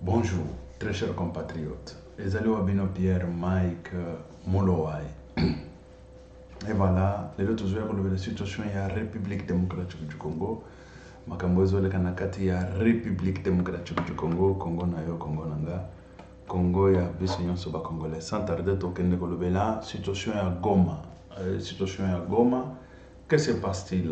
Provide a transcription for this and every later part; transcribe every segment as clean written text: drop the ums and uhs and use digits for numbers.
Bonjour, très chers compatriotes. Ezali Wabino Pierre Mike Molowai. Et voilà, les autres joueurs ont la situation est la République démocratique du Congo. Makambozo le kanakati ya République démocratique du Congo, Congo na yo, Congo nanga. Congo ya biso nyonso ba Congolais. Sans tarder tokende kolobela situation ya Goma. Situation ya Goma. Qu'est-ce qui se passe-t-il?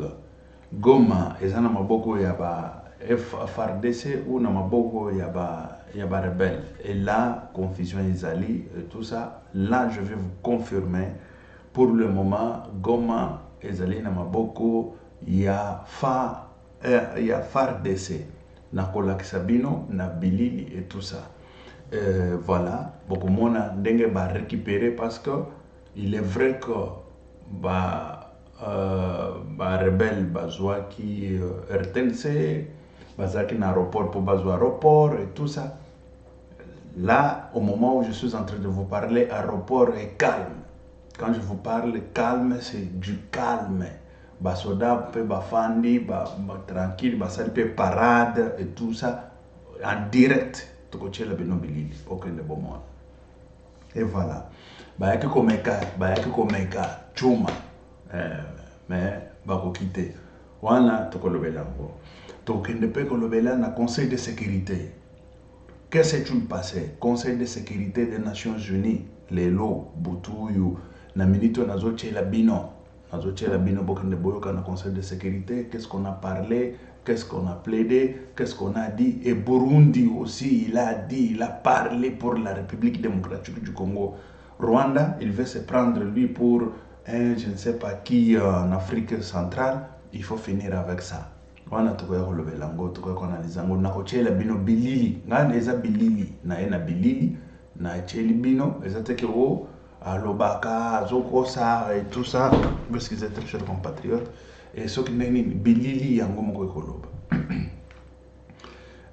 Goma ezana maboko ya ba FARDC ou na maboko ya ba rebelle. Et là, confusion Isali et tout ça, là je vais vous confirmer. Pour le moment, Goma ezali na maboko ya FARDC. Na kolakisa bino na bilili et tout ça. Voilà, beaucoup de monde a récupéré parce que il est vrai que rebelle bazwa qui RTNC bazaki na aéroport pour bazwa aéroport et tout ça. Là, au moment où je suis en train de vous parler, aéroport est calme. Quand je vous parle calme, c'est du calme. Basoda peut bafandi, tranquille, basali peut parade et tout ça en direct. Tokoche la binobilili, aucun de bon mois. Et voilà. Bayaki komeka, chuma. Mais bako quitter. Wana tokolobela ngo. Tokende pe kolobela na Conseil de sécurité. Qu'est-ce qui s'est passé? Conseil de sécurité des Nations Unies, lelo butuyu na minito nazochela bino. Nazochela bino bokende boyoka na Conseil de sécurité, qu'est-ce qu'on a parlé? Qu'est-ce qu'on a plaidé? Qu'est-ce qu'on a dit? Et Burundi aussi, il a dit, il a parlé pour la République démocratique du Congo. Rwanda, il veut se prendre lui pour je ne sais pas qui en Afrique centrale. Il faut finir avec ça. Wana tukoya kolobe lango, tukoya konaliza ngo, na kochela bino bilili. Ngana eza bilili, na ena bilili, na cheli bino, eza teke wo, alobaka, zokosa, et tout ça. Parce qu'ils étaient très chers compatriotes. Et ce qui n'est bilili yango moko ekoloba.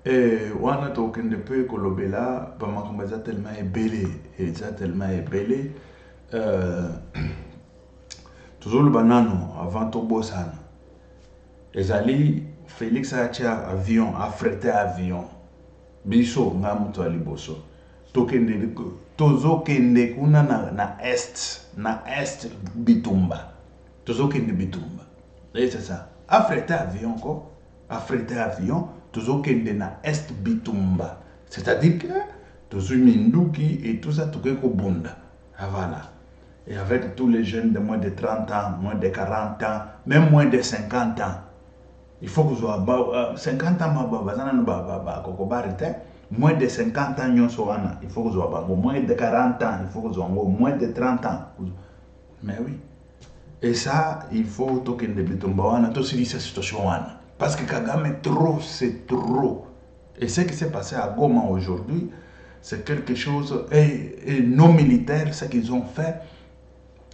Et wana tokende pe kolobela ba makambo eza tellement ebele tozoloba nano avant tobosana ezali Félix atia avion affrété avion biso nga muto ali boso tozokende kuna na est bitumba bitumba. Et c'est ça. Affrété avion, quoi. Affrété avion, tozokende na est bitumba. C'est-à-dire que tozuminduki et tout ça, tokeko bunda. Voilà. Et avec tous les jeunes de moins de 30 ans, moins de 40 ans, même moins de 50 ans. Il faut que vous soyez 50 ans, moins de 50 ans, il faut que vous soyez moins de 40 ans, il faut que vous soyez moins de 30 ans. Mais oui. Et ça, il faut que nous se cette situation. Parce que Kagame, trop, c'est trop. Et ce qui s'est passé à Goma aujourd'hui, c'est quelque chose. Et nos militaires, ce qu'ils ont fait,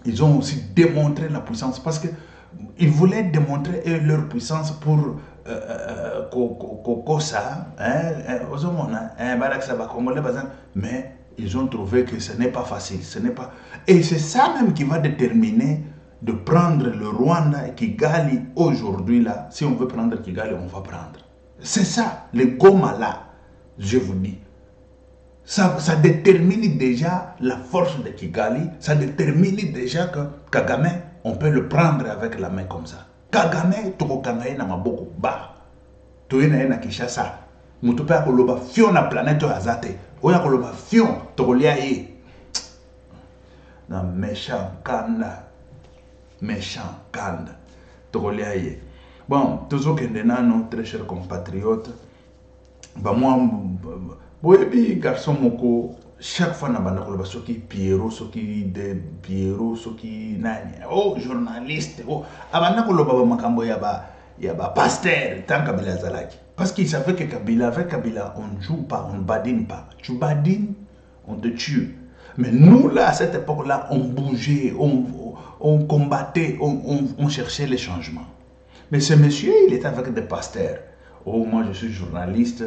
ils ont aussi démontré la puissance. Parce qu'ils voulaient démontrer leur puissance pour Kokosa, mais ils ont trouvé que ce n'est pas facile. Et c'est ça même qui va déterminer de prendre le Rwanda et Kigali aujourd'hui là. Si on veut prendre Kigali, on va prendre. C'est ça, le Goma là, je vous dis. Ça détermine déjà la force de Kigali. Ça détermine déjà que Kagame, on peut le prendre avec la main comme ça. Kagame, toko kangaye na maboko ba. Toyena na Kinshasa. Mutu pe akoloba fion na planète azate. Oya koloba fion toko lia ye. Na méchant kanda. Tokoliaye. Bon, toujours que nous, très chers compatriotes, moi, boyebi garçon moko, chaque fois na banda koloba soki Pierrot, soki de Pierrot, soki nani, oh journaliste, oh abanda koloba ba makambo ya ba pasteur tant Kabila zalaki. Parce qu'il savait que avec Kabila, on ne joue pas, on ne badine pas. Tu badines, on te tue. Mais nous, là, à cette époque-là, on bougeait, on combattait, on cherchait les changements. Mais ce monsieur, il était avec des pasteurs. Oh, moi, je suis journaliste,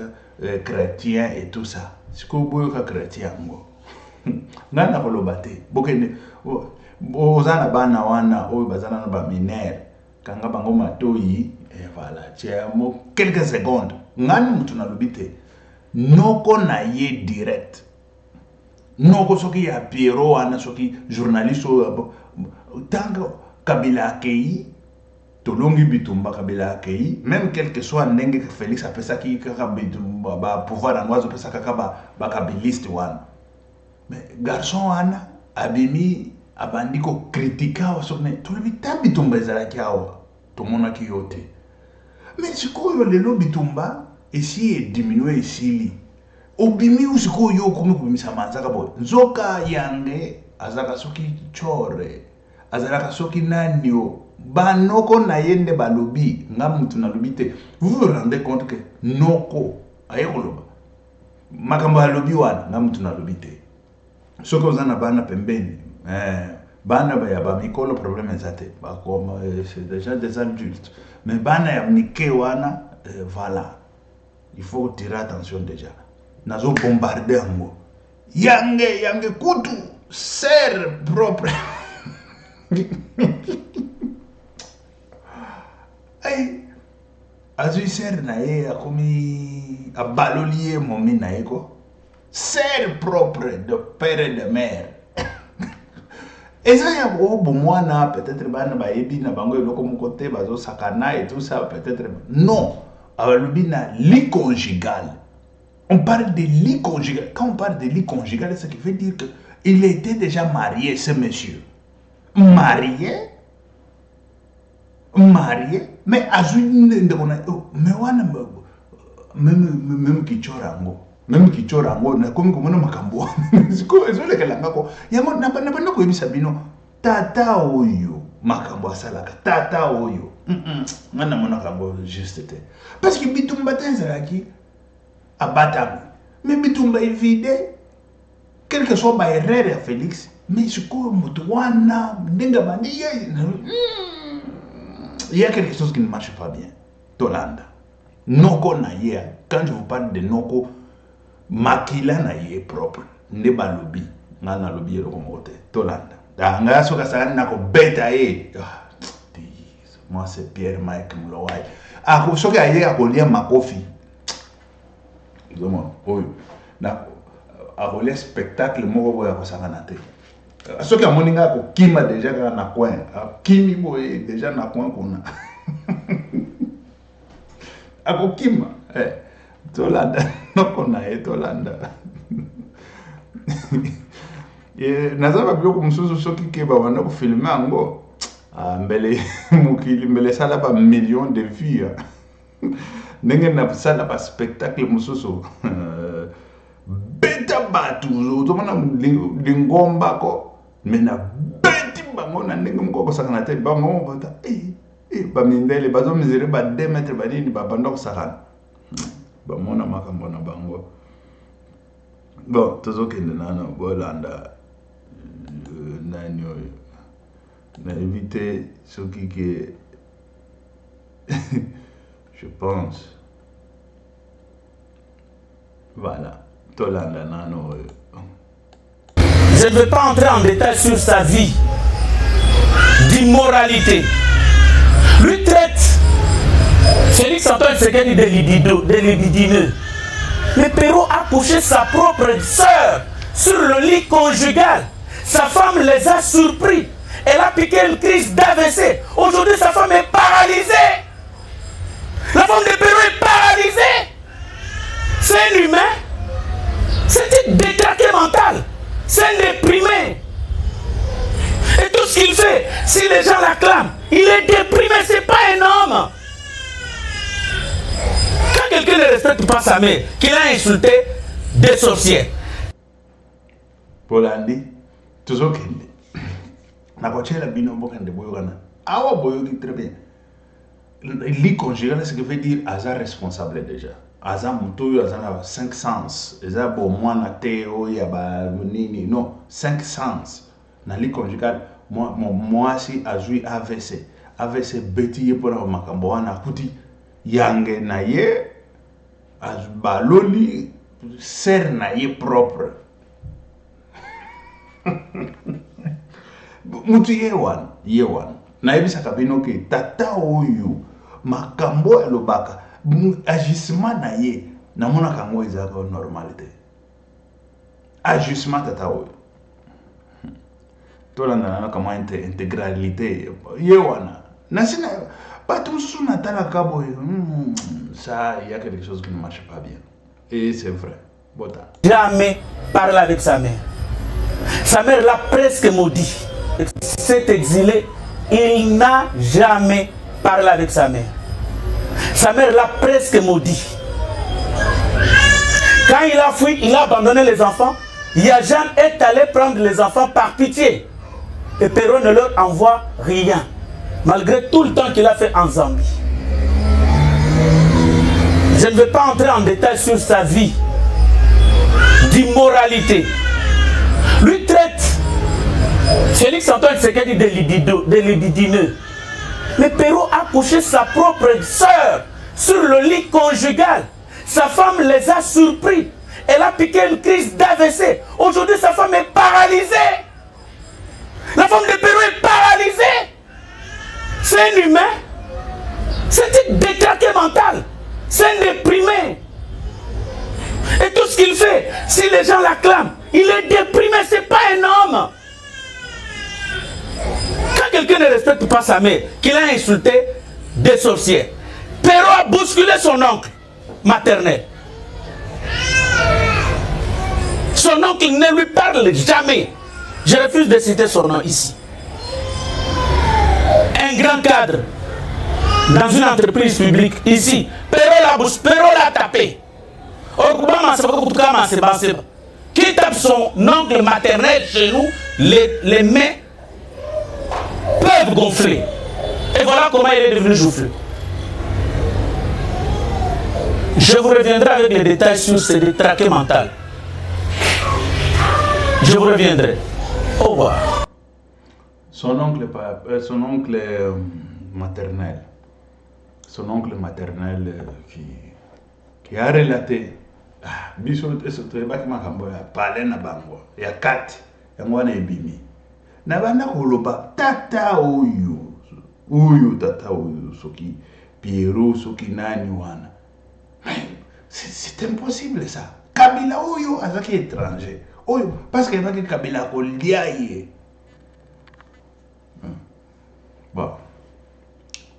chrétien et tout ça. C'est que vous êtes chrétien. Nana kolobate. Bokene, ozana bana wana, bazana ba minere. Kanga bango matoi, et voilà. Tiens, quelques secondes. Ngani mutu na lobite. noko na ye direct noko soki ya Pierrot wana soki journaliste tango Kabila akei tolongi bitumba Kabila akei même quel que soit ndenge Félix apesa ki kaka bitumba ba pouvoir angwazo pesa kaka ba kabiliste wana mais garçon wana abimi abandi ko kritika wasone tolobi bitumba ezalaki awa tomonaki yote mais sikoyo lelo bitumba esi e diminuer esili obimi usikoyo komi kubimisa manzaka boy nzoka yange azaka soki chore azalaka soki nanio banoko na yende balobi nga mutu na lobi te. Vous vous rendez compte que noko ayekoloba makambo ya lobi wana nga mutu na lobi te soki ozana bana pembeni bana ya ba mikolo problème ezate bakoma c'est déjà des adultes mais bana ya mike wana voilà il faut tirer attention déjà nazo bombarder yango yange kutu ser propre ay azui ser na ye akomi abalolier momi na eko ser propre de père et de mère. Et ça, il y a beaucoup moins, peut-être, na bango eloko mukote bazo sakana et tout ça, peut-être. Non, le lit conjugal. On parle de lit conjugal. Quand on parle de lit conjugal, ce qui veut dire qu'il était déjà marié, ce monsieur. Marié, mais mais même qui chorango. Même qui chorango na komi komona makambo siko ezole kelanga ko yango na bana ko yebisa bino tata oyo makambo asalaka tata oyo ngana mona kambo juste te parce que bitumba tenzalaki abatami mais bitumba évide quelque soit ba erreur ya Félix mais siko mutu wana ndenga bandi il y a quelque chose qui ne marche pas bien tolanda noko na ye quand je vous parle de noko makila na ye propre ne balobi ngana lobi ero komote tolanda nga soka sana na ko beta ye moi c'est Pierre Mike Mlowai ako soka ye akolia makofi zomo oyo na akolia spectacle moko boya ko sangana te soka moninga ko kima déjà na coin kimi boye déjà na coin kuna ako kima tolanda noko na ye tolanda nazaba biloko mususu soki ke babanda kofilme yango mbele mokili mbele esala ba million de vues ndenge na sala ba spectacle mususu beta batu ozomona lingomba ko mena beti bango na ndenge moko kosakana te bango bata bamindele bazomizere ba 2 mètres banini babanda kosakana bamona makambo na bango bon tozokende nano bolanda nani oyo na éviter ce qui je pense voilà tolanda nano oyo. Je ne vais pas entrer en détail sur sa vie d'immoralité. Lui traite Félix Antoine Tshisekedi de libidineux. Le Pérou a couché sa propre sœur sur le lit conjugal. Sa femme les a surpris. Elle a piqué une crise d'AVC. Aujourd'hui, sa femme est paralysée. La femme de Pérou est paralysée. C'est un humain. C'est un détraqué mental. C'est un déprimé. Et tout ce qu'il fait, si les gens l'acclament, il est déprimé, c'est pas un homme. Quand quelqu'un ne respecte pas sa mère, qu'il a insulté des sorcières. Polandi, toujours qu'il na kochela bino boka de boyogana. Awa boyogi très bien. Lit conjugal, ce qui veut dire aza responsable déjà. Aza mutoyo aza na 5 sens. Eza bo mwana teo ya ba nini non 5 sens. Na lit conjugal moi si azui AVC. AVC beti ye pona makambo wana kuti yange na ye baloli ser na ye propre. Mutu yewan na yebisa kabino ke tata oyo makambo ya lobaka agissement na ye namona kango ezaka normalité ajustement tata oyo tolandana kama intégralité ye wana nasina bato mosusu natalaka boye ça il y a quelque chose qui ne marche pas bien et c'est vrai bota jamais parle avec sa mère. Sa mère l'a presque maudit. Cet exilé, il n'a jamais parlé avec sa mère. Sa mère l'a presque maudit. Quand il a fui, il a abandonné les enfants. Yajan est allé prendre les enfants par pitié. Et Perrault ne leur envoie rien. Malgré tout le temps qu'il a fait en Zambie. Je ne vais pas entrer en détail sur sa vie d'immoralité. Lui traite Félix Antoine Tshisekedi de libidineux. Mais Perrault a couché sa propre sœur sur le lit conjugal. Sa femme les a surpris. Elle a piqué une crise d'AVC. Aujourd'hui, sa femme est paralysée. La femme de Perrault est paralysée. C'est un humain. C'est un détraqué mental. C'est un déprimé. Et tout ce qu'il fait, si les gens l'acclament, il est déprimé, c'est pas un homme. Quand quelqu'un ne respecte pas sa mère, qu'il a insulté des sorcières, Perrault a bousculé son oncle maternel. Son oncle ne lui parle jamais. Je refuse de citer son nom ici. Un grand cadre dans une entreprise publique ici, Perrault l'a tapé. Qui tape son oncle maternel chez nous, les mains peuvent gonfler. Et voilà comment il est devenu joufflu. Je vous reviendrai avec les détails sur ces détraqués mentaux. Je vous reviendrai. Au revoir. Son oncle maternel. Son oncle maternel qui a relaté biso esoto ebaki makambo ya pale na bango ya kati yango wana ebimi na banda koloba tata oyo tata oyo soki Perrault soki nani wana c'est impossible ça. Kabila oyo azaki étranger oyo parce que ebaki Kabila kolia ye bon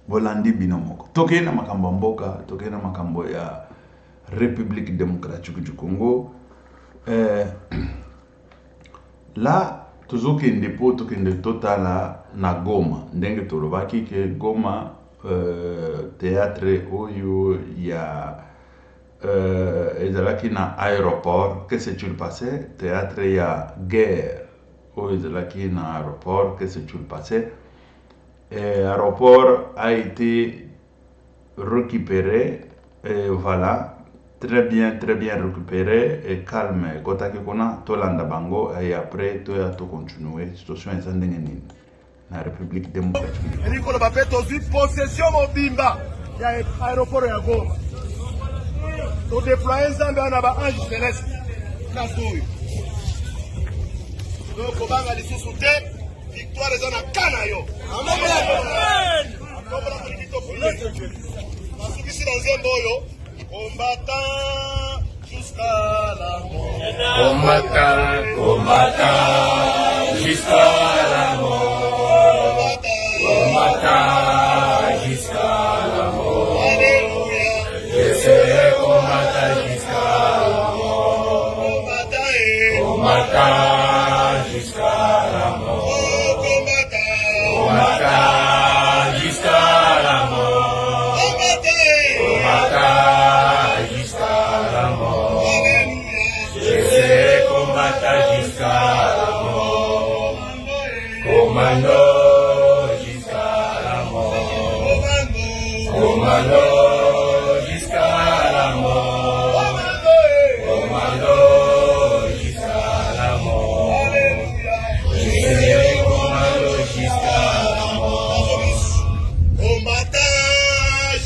bolandi bino moko tokei na makambo mboka tokei na makambo ya République démocratique du Congo. Là, toujours qu'il y a des total na Goma. Ndenge tolobaki que Goma théâtre où il y a ezalaki na aéroport. Qu'est-ce qui s'est passé? Théâtre il y a guerre. Où ezalaki na aéroport. Qu'est-ce qui s'est passé? L'aéroport a été récupéré. Et voilà. Très bien récupéré et calme. Kotaki kona tolanda bango et après to ya to continuer. Situation est ndenge na République démocratique. Eliko lo bapeto zi possession mobimba ya aéroport ya Goma. To déployer Nzambe na ba ange céleste na soyo. Donc kobanga lisusu te victoire eza na kana yo. Amen. Akombola kolito kolito. Masukisi na Nzembo yo. Combattant jusqu'à la mort. Combattant jusqu'à la mort. Combattant jusqu'à la mort. Alléluia. Je serai combattant jusqu'à la mort. Combattant jusqu'à la mort. Combattant jusqu'à la mort. Combattant. Commando jusqu'à la mort. Commando jusqu'à la mort. Commando jusqu'à la mort. Commando jusqu'à la mort. Combattant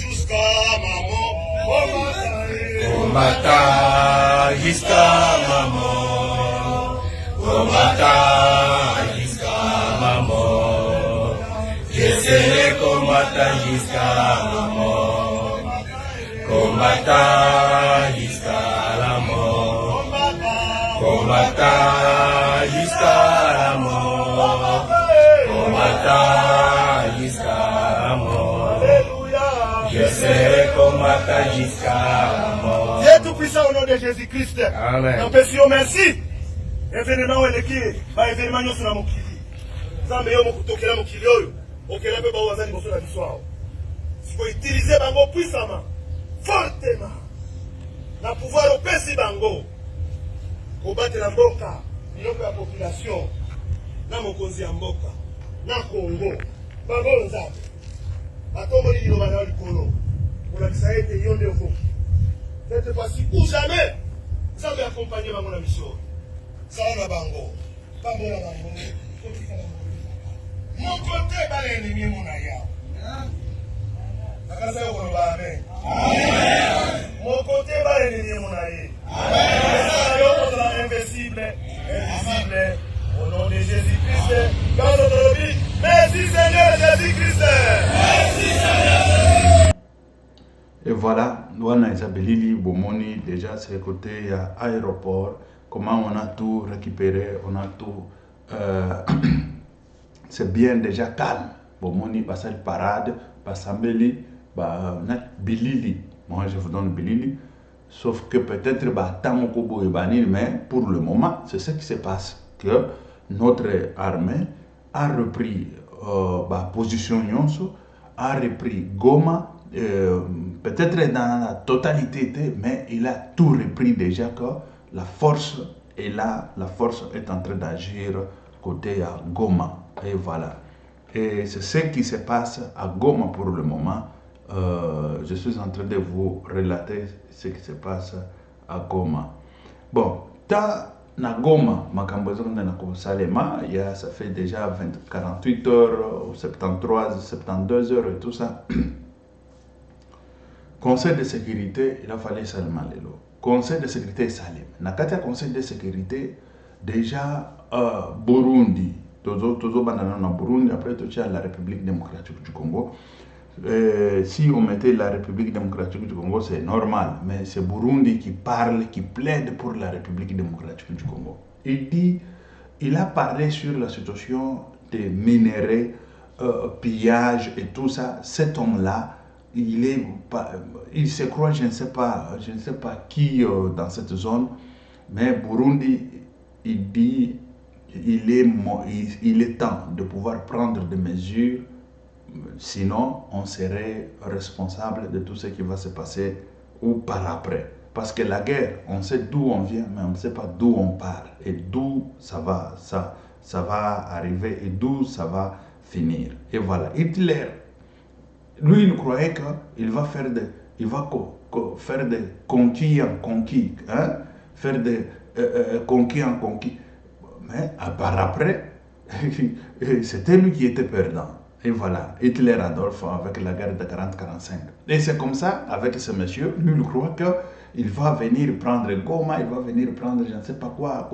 jusqu'à ma mort. Combattant jusqu'à ma mort. Combattant jusqu'à ma mort. Je serai combattant jusqu'à ma mort. Combattant jusqu'à combattant jusqu'à la mort, combattant jusqu'à la mort. Je serai combattant jusqu'à la mort. Dieu Tout-Puissant, au nom de Jésus-Christ. Amen. Nous merci. Événement où est-ce que événement nous sommes mokili. Ça me yomo kutokela mokili oyo. Okela pe ba wazali boso na biswao. Il faut utiliser bango puissamment, fortement. Na pouvoir opesi bango. Combattre la mboka, biloko ya population. Na mokonzi ya mboka. Na Congo. Bango nzambe. Batombo lilo bana likolo. Pour la ete yonde okoki. Cette fois-ci ou jamais, ça va accompagner ma mission. Ça va bango. Bango la bango. Mon côté, pas l'ennemi, mon aïe. Amen. Mon côté, pas l'ennemi, mon aïe. Invincible, invisible. Au nom de Jésus-Christ, dans notre vie. Merci Seigneur Jésus-Christ. Merci Seigneur. Et voilà, nous avons Isabelle Bomoni, déjà c'est côté aéroport. Comment on a tout récupéré, on a tout. C'est bien déjà calme. Bomoni, passe le parade, passe Ambeli, Bilili. Moi je vous donne Bilili. Sauf que peut-être mais pour le moment, c'est ce qui se passe. Que notre armée a repris position Nyonso, a repris Goma. Peut-être dans la totalité, mais il a tout repris déjà que la force est là, la force est en train d'agir côté à Goma. Et voilà. Et c'est ce qui se passe à Goma pour le moment. Je suis en train de vous relater ce qui se passe à Goma. Bon, na Goma, ça fait déjà 48 heures, 73, 72 heures et tout ça. Conseil de sécurité, il a fallu seulement le lot. Conseil de sécurité Salim. Nakata conseil de sécurité, déjà Burundi. Toujours banana Burundi, après tu as la République démocratique du Congo. Si on mettait la République démocratique du Congo, c'est normal. Mais c'est Burundi qui parle, qui plaide pour la République démocratique du Congo. Il a parlé sur la situation des minéraux, pillage et tout ça. Cet homme-là, il se croit, je ne sais pas qui dans cette zone, mais Burundi, il dit il est temps de pouvoir prendre des mesures, sinon on serait responsable de tout ce qui va se passer ou par après. Parce que la guerre, on sait d'où on vient, mais on ne sait pas d'où on part et d'où ça va arriver et d'où ça va finir. Et voilà, Hitler, lui, il croyait qu'il va faire des conquis en conquis, hein? Faire des conquis en conquis. Mais par après, c'était lui qui était perdant. Et voilà, Hitler Adolphe avec la guerre de 40-45. Et c'est comme ça, avec ce monsieur, lui, il croit qu'il va venir prendre Goma, il va venir prendre je ne sais pas quoi.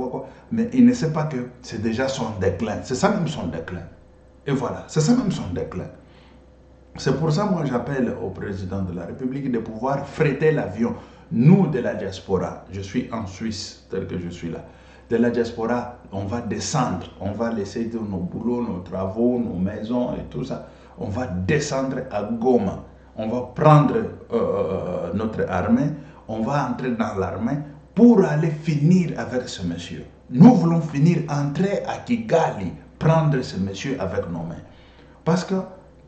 Mais il ne sait pas que c'est déjà son déclin. C'est ça même son déclin. Et voilà, c'est ça même son déclin. C'est pour ça, moi, j'appelle au président de la République de pouvoir fretter l'avion. Nous, de la diaspora, je suis en Suisse, tel que je suis là. De la diaspora, on va descendre, on va laisser nos boulots, nos travaux, nos maisons et tout ça. On va descendre à Goma. On va prendre notre armée, on va entrer dans l'armée pour aller finir avec ce monsieur. Nous voulons finir, entrer à Kigali, prendre ce monsieur avec nos mains. Parce que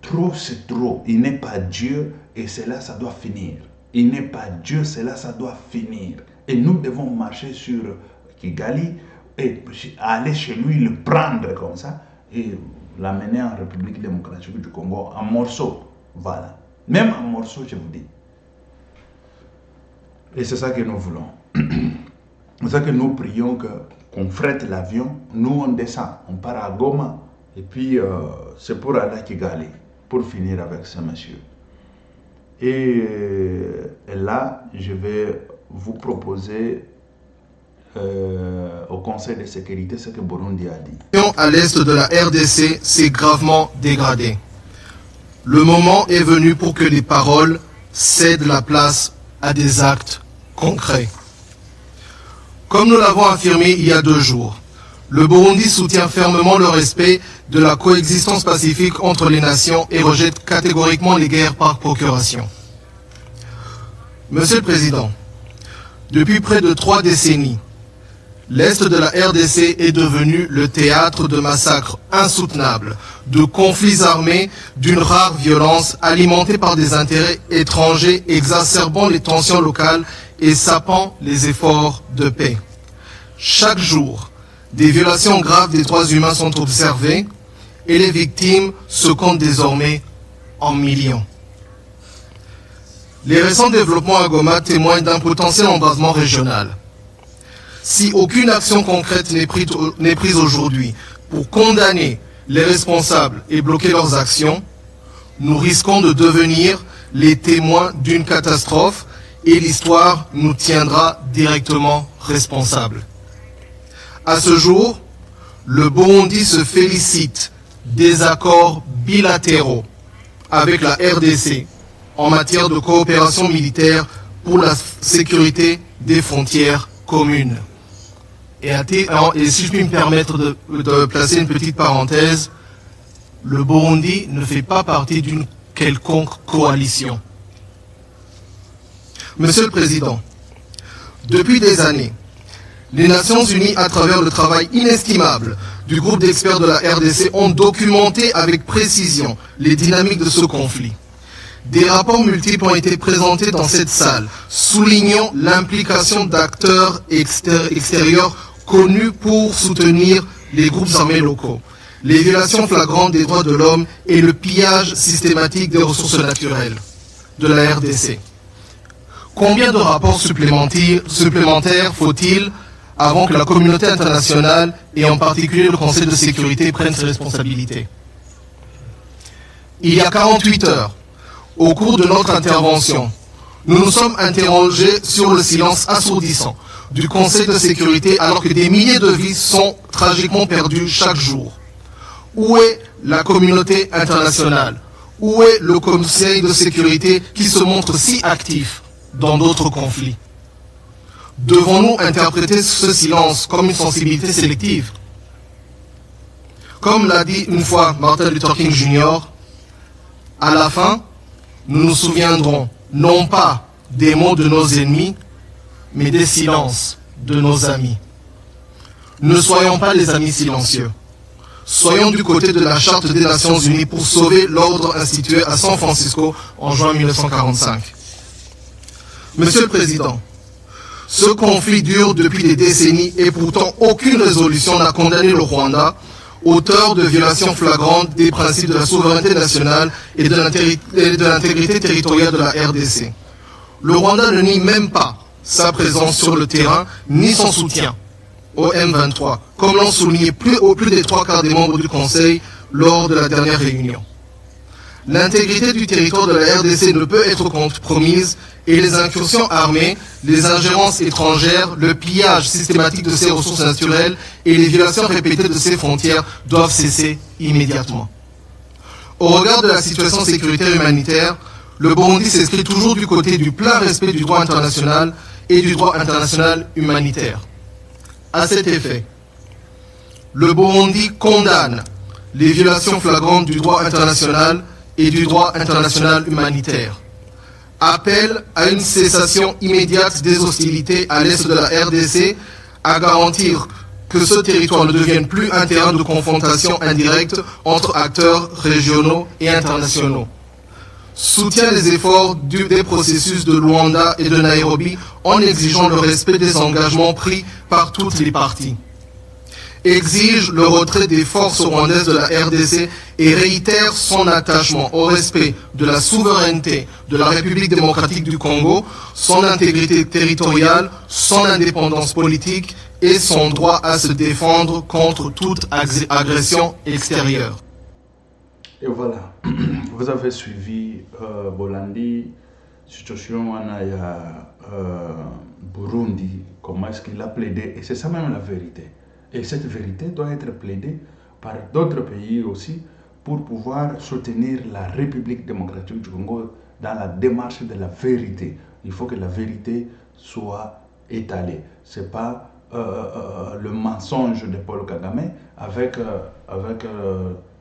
trop c'est trop, il n'est pas Dieu et cela ça doit finir. Il n'est pas Dieu, cela ça doit finir. Et nous devons marcher sur Kigali et aller chez lui, le prendre comme ça et l'amener en République démocratique du Congo en morceaux. Voilà. Même en morceaux, je vous dis. Et c'est ça que nous voulons. C'est ça que nous prions qu'on frette l'avion. Nous, on descend, on part à Goma et puis c'est pour aller à Kigali, pour finir avec ce monsieur. Et là, je vais vous proposer au Conseil de sécurité ce que Burundi a dit. À l'est de la RDC s'est gravement dégradée. Le moment est venu pour que les paroles cèdent la place à des actes concrets. Comme nous l'avons affirmé il y a 2 jours, le Burundi soutient fermement le respect de la coexistence pacifique entre les nations et rejette catégoriquement les guerres par procuration. Monsieur le Président, depuis près de 3 décennies, l'Est de la RDC est devenu le théâtre de massacres insoutenables, de conflits armés d'une rare violence alimentés par des intérêts étrangers exacerbant les tensions locales et sapant les efforts de paix. Chaque jour, des violations graves des droits humains sont observées et les victimes se comptent désormais en millions. Les récents développements à Goma témoignent d'un potentiel embrasement régional. Si aucune action concrète n'est prise aujourd'hui pour condamner les responsables et bloquer leurs actions, nous risquons de devenir les témoins d'une catastrophe et l'histoire nous tiendra directement responsables. À ce jour, le Burundi se félicite des accords bilatéraux avec la RDC en matière de coopération militaire pour la sécurité des frontières communes. Et si je puis me permettre de placer une petite parenthèse, le Burundi ne fait pas partie d'une quelconque coalition. Monsieur le Président, depuis des années, les Nations Unies, à travers le travail inestimable du groupe d'experts de la RDC, ont documenté avec précision les dynamiques de ce conflit. Des rapports multiples ont été présentés dans cette salle, soulignant l'implication d'acteurs extérieurs connus pour soutenir les groupes armés locaux, les violations flagrantes des droits de l'homme et le pillage systématique des ressources naturelles de la RDC. Combien de rapports supplémentaires faut-il avant que la communauté internationale, et en particulier le Conseil de sécurité, prenne ses responsabilités? Il y a 48 heures, au cours de notre intervention, nous nous sommes interrogés sur le silence assourdissant du Conseil de sécurité alors que des milliers de vies sont tragiquement perdues chaque jour. Où est la communauté internationale? Où est le Conseil de sécurité qui se montre si actif dans d'autres conflits? Devons-nous interpréter ce silence comme une sensibilité sélective? Comme l'a dit une fois Martin Luther King Jr., à la fin, nous nous souviendrons non pas des mots de nos ennemis, mais des silences de nos amis. Ne soyons pas les amis silencieux. Soyons du côté de la Charte des Nations Unies pour sauver l'ordre institué à San Francisco en juin 1945. Monsieur le Président, ce conflit dure depuis des décennies et pourtant aucune résolution n'a condamné le Rwanda, auteur de violations flagrantes des principes de la souveraineté nationale et de l'intégrité territoriale de la RDC. Le Rwanda ne nie même pas sa présence sur le terrain ni son soutien au M23, comme l'ont souligné plus des 3/4 des membres du Conseil lors de la dernière réunion. L'intégrité du territoire de la RDC ne peut être compromise et les incursions armées, les ingérences étrangères, le pillage systématique de ses ressources naturelles et les violations répétées de ses frontières doivent cesser immédiatement. Au regard de la situation sécuritaire humanitaire, le Burundi s'inscrit toujours du côté du plein respect du droit international et du droit international humanitaire. À cet effet, le Burundi condamne les violations flagrantes du droit international et du droit international humanitaire, appelle à une cessation immédiate des hostilités à l'est de la RDC, à garantir que ce territoire ne devienne plus un terrain de confrontation indirecte entre acteurs régionaux et internationaux, soutient les efforts des processus de Luanda et de Nairobi en exigeant le respect des engagements pris par toutes les parties, exige le retrait des forces rwandaises de la RDC et réitère son attachement au respect de la souveraineté de la République démocratique du Congo, son intégrité territoriale, son indépendance politique et son droit à se défendre contre toute agression extérieure. Et voilà, vous avez suivi Bolandi, situation Burundi, comment est-ce qu'il a plaidé, et c'est ça même la vérité. Et cette vérité doit être plaidée par d'autres pays aussi pour pouvoir soutenir la République démocratique du Congo dans la démarche de la vérité. Il faut que la vérité soit étalée. Ce n'est pas le mensonge de Paul Kagame avec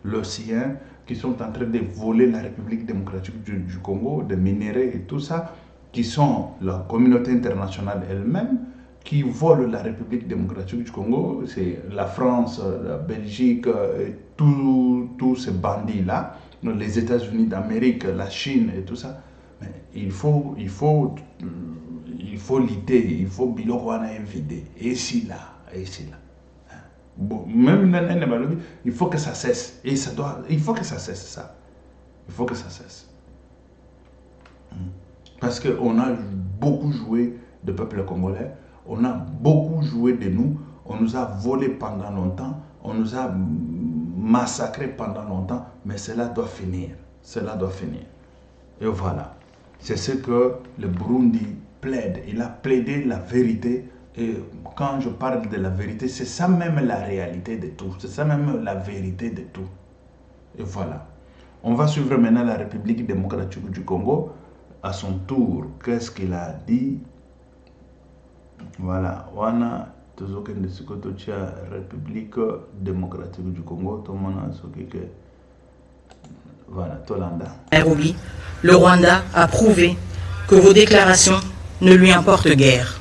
le sien, qui sont en train de voler la République démocratique du Congo, de minerais et tout ça, qui sont la communauté internationale elle-même, qui vole la République démocratique du Congo, c'est la France, la Belgique, et tous ces bandits-là, les États-Unis d'Amérique, la Chine et tout ça. Mais il faut lutter, il faut bilokwana vider. Et c'est là. Bon, même il faut que ça cesse. Et il faut que ça cesse ça. Il faut que ça cesse. Parce qu'on a beaucoup joué de peuple congolais. On a beaucoup joué de nous, on nous a volé pendant longtemps, on nous a massacrés pendant longtemps, mais cela doit finir. Cela doit finir. Et voilà. C'est ce que le Burundi plaide. Il a plaidé la vérité. Et quand je parle de la vérité, c'est ça même la réalité de tout. C'est ça même la vérité de tout. Et voilà. On va suivre maintenant la République démocratique du Congo. À son tour, qu'est-ce qu'il a dit? Voilà, wana tozoke ndisikoto cha République démocratique du Congo, tout le monde a que voilà, Tolanda. Nairobi, le Rwanda a prouvé que vos déclarations ne lui importent guère.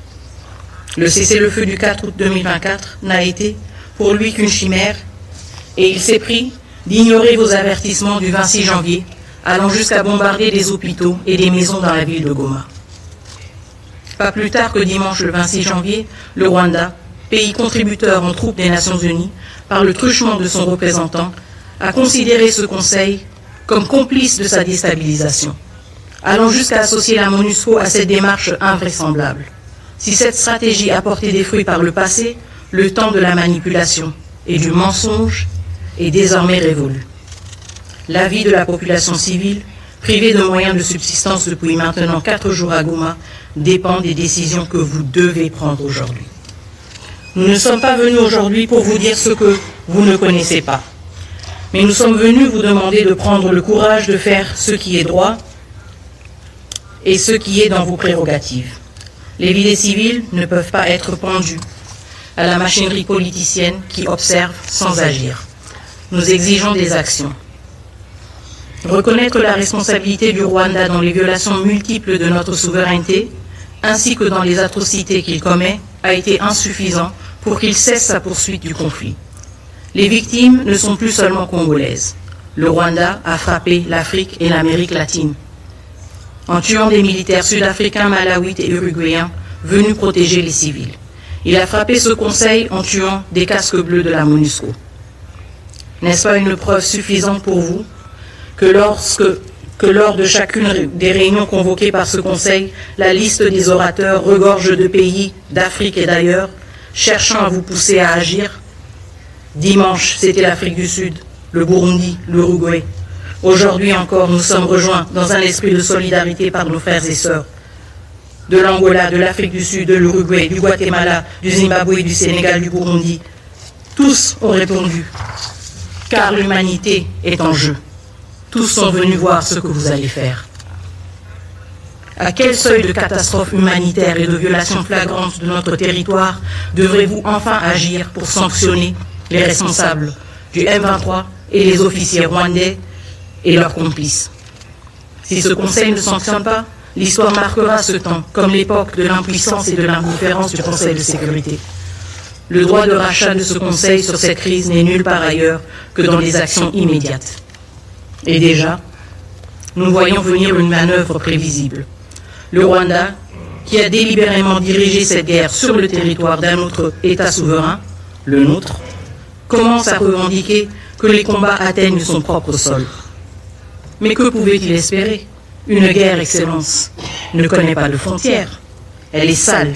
Le cessez-le-feu du 4 août 2024 n'a été pour lui qu'une chimère et il s'est pris d'ignorer vos avertissements du 26 janvier, allant jusqu'à bombarder des hôpitaux et des maisons dans la ville de Goma. Pas plus tard que dimanche le 26 janvier, le Rwanda, pays contributeur en troupes des Nations Unies, par le truchement de son représentant, a considéré ce Conseil comme complice de sa déstabilisation, allant jusqu'à associer la MONUSCO à cette démarche invraisemblable. Si cette stratégie a porté des fruits par le passé, le temps de la manipulation et du mensonge est désormais révolu. La vie de la population civile, privée de moyens de subsistance depuis maintenant 4 jours à Goma, dépend des décisions que vous devez prendre aujourd'hui. Nous ne sommes pas venus aujourd'hui pour vous dire ce que vous ne connaissez pas, mais nous sommes venus vous demander de prendre le courage de faire ce qui est droit et ce qui est dans vos prérogatives. Les vies des civils ne peuvent pas être pendues à la machinerie politicienne qui observe sans agir. Nous exigeons des actions. Reconnaître la responsabilité du Rwanda dans les violations multiples de notre souveraineté, ainsi que dans les atrocités qu'il commet, a été insuffisant pour qu'il cesse sa poursuite du conflit. Les victimes ne sont plus seulement congolaises. Le Rwanda a frappé l'Afrique et l'Amérique latine, en tuant des militaires sud-africains, malawites et uruguayens venus protéger les civils. Il a frappé ce conseil en tuant des casques bleus de la MONUSCO. N'est-ce pas une preuve suffisante pour vous que lors de chacune des réunions convoquées par ce Conseil, la liste des orateurs regorge de pays d'Afrique et d'ailleurs, cherchant à vous pousser à agir? Dimanche, c'était l'Afrique du Sud, le Burundi, l'Uruguay. Aujourd'hui encore, nous sommes rejoints dans un esprit de solidarité par nos frères et sœurs de l'Angola, de l'Afrique du Sud, de l'Uruguay, du Guatemala, du Zimbabwe, du Sénégal, du Burundi. Tous ont répondu, car l'humanité est en jeu. Tous sont venus voir ce que vous allez faire. À quel seuil de catastrophe humanitaire et de violation flagrante de notre territoire devrez-vous enfin agir pour sanctionner les responsables du M23 et les officiers rwandais et leurs complices? Si ce Conseil ne sanctionne pas, l'histoire marquera ce temps comme l'époque de l'impuissance et de l'indifférence du Conseil de sécurité. Le droit de rachat de ce Conseil sur cette crise n'est nulle part ailleurs que dans les actions immédiates. Et déjà, nous voyons venir une manœuvre prévisible. Le Rwanda, qui a délibérément dirigé cette guerre sur le territoire d'un autre État souverain, le nôtre, commence à revendiquer que les combats atteignent son propre sol. Mais que pouvait-il espérer? Une guerre, Excellence, ne connaît pas de frontières. Elle est sale.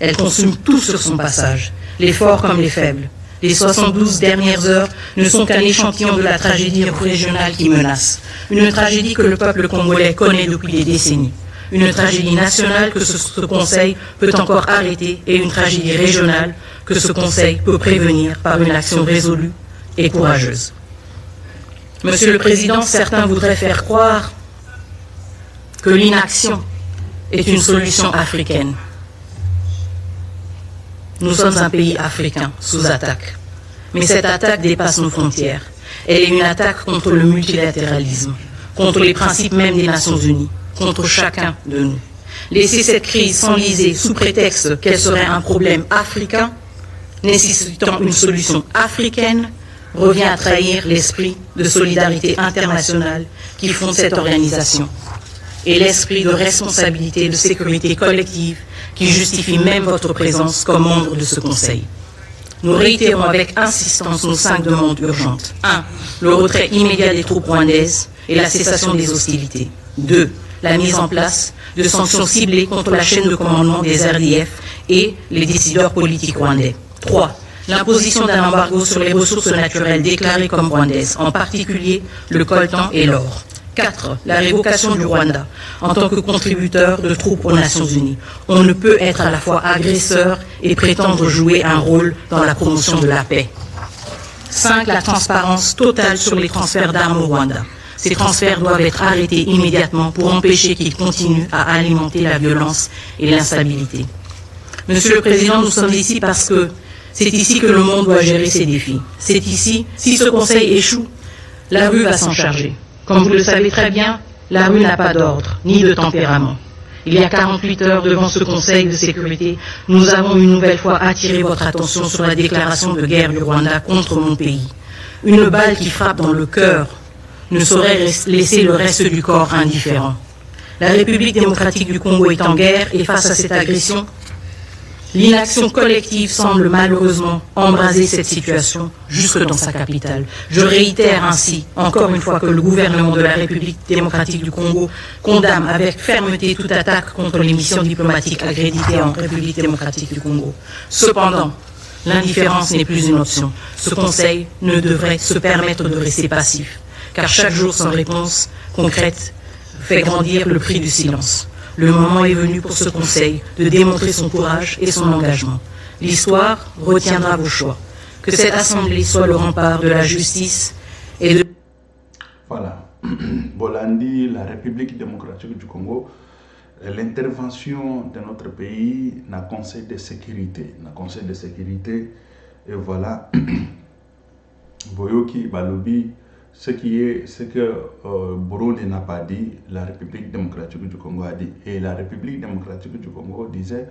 Elle consume tout sur son passage, les forts comme les faibles. Les 72 dernières heures ne sont qu'un échantillon de la tragédie régionale qui menace. Une tragédie que le peuple congolais connaît depuis des décennies. Une tragédie nationale que ce Conseil peut encore arrêter et une tragédie régionale que ce Conseil peut prévenir par une action résolue et courageuse. Monsieur le Président, certains voudraient faire croire que l'inaction est une solution africaine. Nous sommes un pays africain sous attaque. Mais cette attaque dépasse nos frontières. Elle est une attaque contre le multilatéralisme, contre les principes même des Nations Unies, contre chacun de nous. Laisser cette crise s'enliser sous prétexte qu'elle serait un problème africain, nécessitant une solution africaine, revient à trahir l'esprit de solidarité internationale qui fonde cette organisation et l'esprit de responsabilité et de sécurité collective qui justifie même votre présence comme membre de ce Conseil. Nous réitérons avec insistance nos 5 demandes urgentes. 1. Le retrait immédiat des troupes rwandaises et la cessation des hostilités. 2. La mise en place de sanctions ciblées contre la chaîne de commandement des RDF et les décideurs politiques rwandais. 3. L'imposition d'un embargo sur les ressources naturelles déclarées comme rwandaises, en particulier le coltan et l'or. 4. La révocation du Rwanda en tant que contributeur de troupes aux Nations Unies. On ne peut être à la fois agresseur et prétendre jouer un rôle dans la promotion de la paix. 5. La transparence totale sur les transferts d'armes au Rwanda. Ces transferts doivent être arrêtés immédiatement pour empêcher qu'ils continuent à alimenter la violence et l'instabilité. Monsieur le Président, nous sommes ici parce que c'est ici que le monde doit gérer ses défis. C'est ici, si ce Conseil échoue, la rue va s'en charger. Comme vous le savez très bien, la rue n'a pas d'ordre, ni de tempérament. Il y a 48 heures devant ce Conseil de sécurité, nous avons une nouvelle fois attiré votre attention sur la déclaration de guerre du Rwanda contre mon pays. Une balle qui frappe dans le cœur ne saurait laisser le reste du corps indifférent. La République démocratique du Congo est en guerre et face à cette agression, l'inaction collective semble malheureusement embraser cette situation jusque dans sa capitale. Je réitère ainsi, encore une fois, que le gouvernement de la République démocratique du Congo condamne avec fermeté toute attaque contre les missions diplomatiques accréditées en République démocratique du Congo. Cependant, l'indifférence n'est plus une option. Ce Conseil ne devrait se permettre de rester passif, car chaque jour sans réponse concrète fait grandir le prix du silence. Le moment est venu pour ce Conseil de démontrer son courage et son engagement. L'histoire retiendra vos choix. Que cette Assemblée soit le rempart de la justice et de... Voilà. Bolandi, la République démocratique du Congo, l'intervention de notre pays n'a conseil de sécurité. Et voilà. Boyoki, Balobi, ce que Burundi n'a pas dit, la République démocratique du Congo a dit. Et la République démocratique du Congo disait,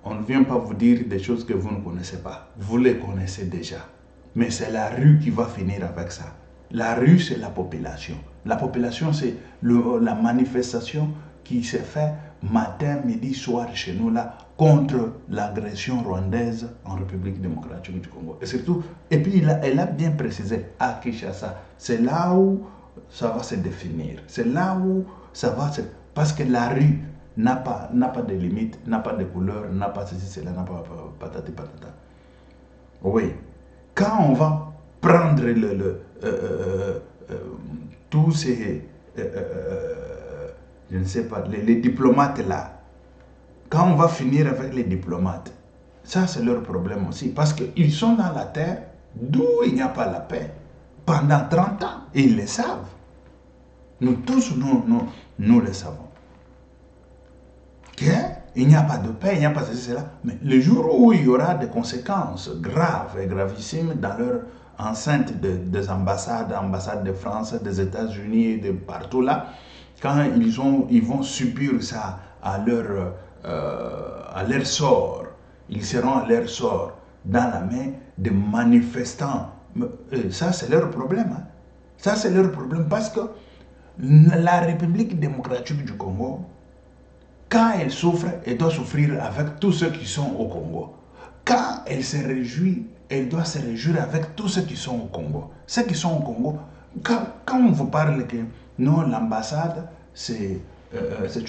on ne vient pas vous dire des choses que vous ne connaissez pas. Vous les connaissez déjà. Mais c'est la rue qui va finir avec ça. La rue, c'est la population. La population, c'est la manifestation qui s'est faite matin, midi, soir chez nous là, contre l'agression rwandaise en République démocratique du Congo. Et surtout, elle a bien précisé à Kinshasa, c'est là où ça va se définir. C'est là où ça va se... Parce que la rue n'a pas de limite, n'a pas de couleur, n'a pas ceci, cela, n'a pas patati patata. Oui. Quand on va prendre tous ces... je ne sais pas, les diplomates là, quand on va finir avec les diplomates, ça c'est leur problème aussi, parce qu'ils sont dans la terre d'où il n'y a pas la paix, pendant 30 ans, et ils le savent. Nous tous, nous le savons. Il n'y a pas de paix, il n'y a pas ceci, cela, mais le jour où il y aura des conséquences graves et gravissimes dans leur enceinte des ambassades de France, des États-Unis et de partout là, quand ils vont subir ça à leur sort, ils seront à leur sort dans la main des manifestants. Ça, c'est leur problème. Hein. Ça, c'est leur problème parce que la République démocratique du Congo, quand elle souffre, elle doit souffrir avec tous ceux qui sont au Congo. Quand elle se réjouit, elle doit se réjouir avec tous ceux qui sont au Congo. Ceux qui sont au Congo, quand on vous parle que non, l'ambassade, c'est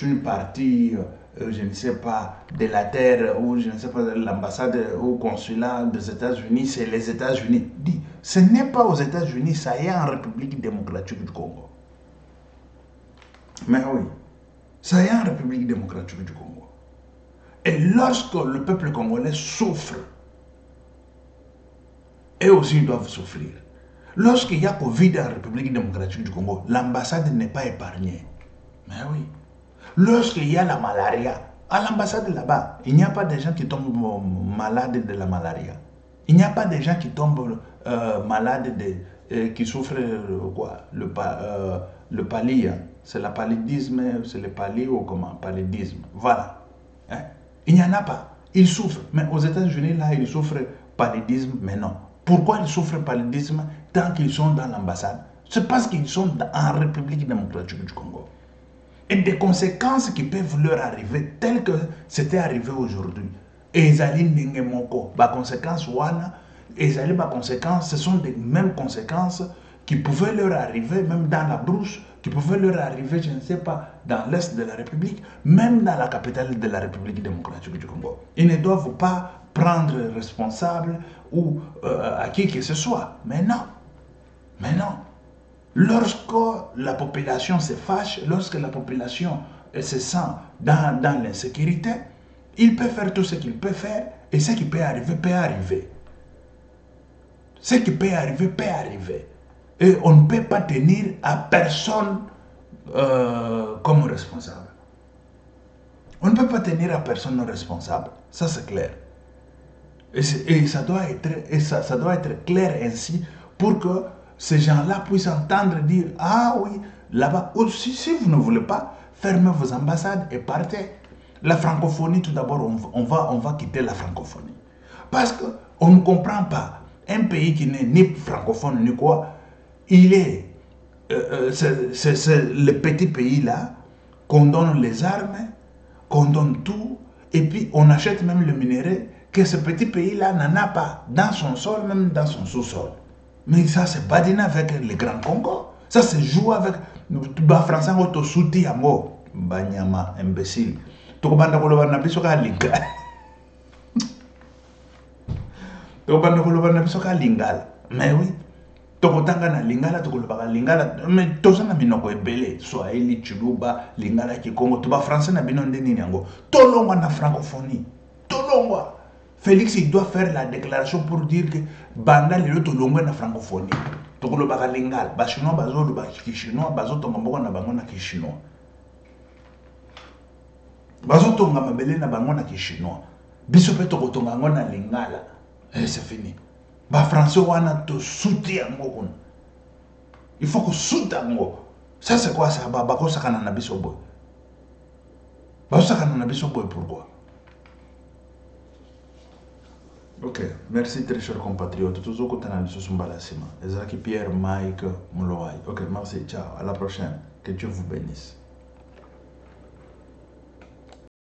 une partie, je ne sais pas, de la terre, ou je ne sais pas, l'ambassade ou consulat des États-Unis, c'est les États-Unis. Dit, ce n'est pas aux États-Unis, ça y est en République démocratique du Congo. Mais oui, ça y est en République démocratique du Congo. Et lorsque le peuple congolais souffre, eux aussi ils doivent souffrir. Lorsqu'il y a Covid en République démocratique du Congo, l'ambassade n'est pas épargnée. Mais oui. Lorsqu'il y a la malaria À l'ambassade là-bas, il n'y a pas de gens qui tombent malades de la malaria. Il n'y a pas de gens qui tombent malades qui souffrent quoi, le palis. Hein. C'est le paludisme, c'est le palis ou comment, paludisme. Voilà. Hein? Il n'y en a pas. Ils souffrent. Mais aux États-Unis, là, ils souffrent paludisme, mais non. Pourquoi ils souffrent paludisme tant qu'ils sont dans l'ambassade? C'est parce qu'ils sont en République démocratique du Congo. Et des conséquences qui peuvent leur arriver, telles que c'était arrivé aujourd'hui. Et ils allaient n'engemoko. Les conséquences, ce sont des mêmes conséquences qui pouvaient leur arriver même dans la brousse, qui pouvaient leur arriver, je ne sais pas, dans l'est de la République, même dans la capitale de la République démocratique du Congo. Ils ne doivent pas prendre responsable ou à qui que ce soit. Mais non. Mais non. Lorsque la population se fâche, lorsque la population se sent dans l'insécurité, il peut faire tout ce qu'il peut faire et ce qui peut arriver, peut arriver. Ce qui peut arriver, peut arriver. Et on ne peut pas tenir à personne comme responsable. On ne peut pas tenir à personne responsable. Ça, c'est clair. Et ça doit être clair ainsi pour que ces gens-là puissent entendre dire « Ah oui, là-bas, si vous ne voulez pas, fermez vos ambassades et partez. » La francophonie, tout d'abord, on va quitter la francophonie. Parce qu'on ne comprend pas. Un pays qui n'est ni francophone ni quoi, il est... c'est le petit pays-là qu'on donne les armes, qu'on donne tout, et puis on achète même le minerai que ce petit pays-là n'en a pas dans son sol, même dans son sous-sol. Mais ça, c'est badiner avec les grands Congo. Ça, c'est jouer avec... Les Français ont tout soutenu à moi. Banyama, imbécile. Tu comprends que le Nabiso a lingal. Tu comprends que le Nabiso a lingal. Mais oui. Tu comprends que na lingala, tu comprends que lingala. Mais tout ça n'a pas été belé. Swahili, Chiluba, lingala, Kikongo. Tu vois, Français n'a pas été ni nango. Tout le monde a francophonie. Tout le monde. Félix, il doit faire la déclaration pour dire que Banda le to longue na francophonie. To lo baka lingal, ba chinois bazo lo ba chinois, bazo to mboko na bango na chinois. Bazo to ngama bele na bango na chinois. Biso pe to ko na lingala. Et c'est fini. Ba français wana to soutien ngoko. Il faut que soutien ngoko. Ça c'est quoi ça? Ba ko sakana na biso boy. Ba sakana na biso boy pourquoi? Ok, merci très chers compatriotes. Tous au côté de Sumbala Sima. Ezraki Pierre, Mike, Mouloai. Ok, merci, ciao, à la prochaine. Que Dieu vous bénisse.